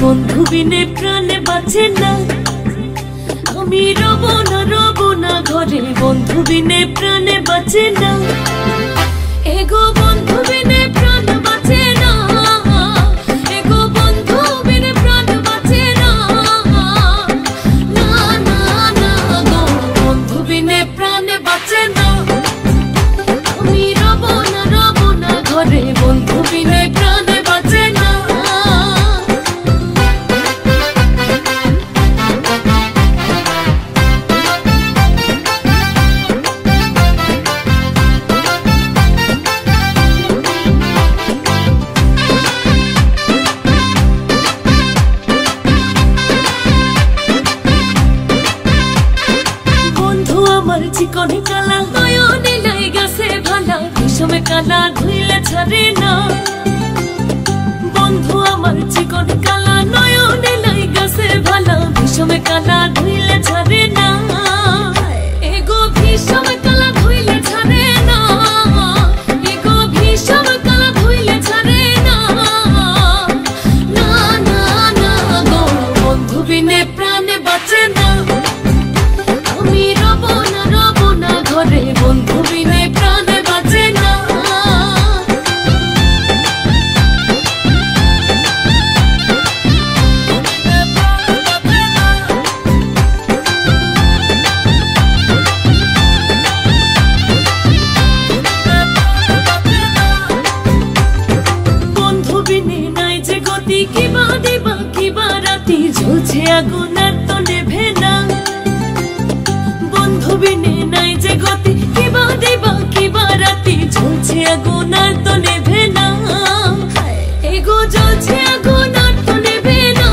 বন্ধু বিনে প্রাণে বাঁচে না। আমি রব না ঘরে, বন্ধু বিনে প্রাণে বাঁচে না। এগো বন্ধু বিনে প্রাণ বাঁচে না, এগো বন্ধু বিনে প্রাণ বাঁচে না। না না না গো, বন্ধু বিনে প্রাণে বাঁচে না। আমি রব না ঘরে, বন্ধু বিনে প্রাণে বাঁচে না। চিকনে কালা নয়নে লাই গেছে ভালা, বিষমে কালা ধুইলে ছাড়ে না। বন্ধু আমার চিকনে কালা নয়নে লাই গেছে ভালা, বিষমে কালা ধুইলে ছাড়ে না। এগো বিষমে কালা ধুইলে ছাড়ে না, এগো বিষমে কালা ধুইলে ছাড়ে না। না না না গো, বন্ধু বিনে প্রাণে বাঁচে না। আমি রব না ঘরে, বন্ধু বিনে প্রাণে বাঁচে না। বন্ধু বিনে নাই যে গতি, কিবা দিবা কিবা রাতি, জ্বলছে আগুন আর তো নেভে না। বন্ধু বিনে নাই যে গতি, কিবা দিবা কিবা রাতি, জ্বলছে আগুন আর তো নেভে না। এগো জ্বলছে আগুন আর তো নেভে না,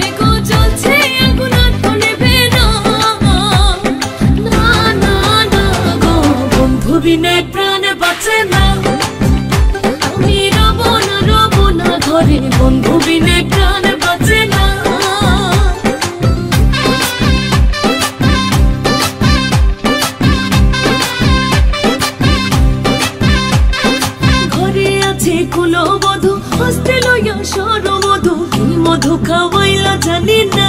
এগো জ্বলছে আগুন আর তো নেভে না। না না না গো, বন্ধু বিনে প্রাণে বাঁচে না। আমি রব না ঘরে, বন্ধু বিনে প্রাণে বাঁচে না। কুলবধূ হস্তে লইয়া সরমধু, কি মধু খাওয়াইলা জানি না।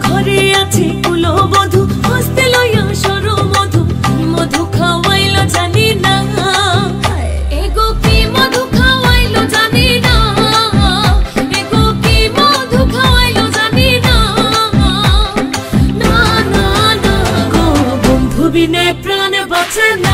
ঘরে আছে কুলবধূ হস্তে লইয়া সরমধু, কি মধু খাওয়াইলা জানি না। এগো কি মধু খাওয়াইলো জানি না, এগো কি মধু খাওয়াইলো জানি না। না না না গো, বন্ধু বিনে প্রাণে বাঁচে না।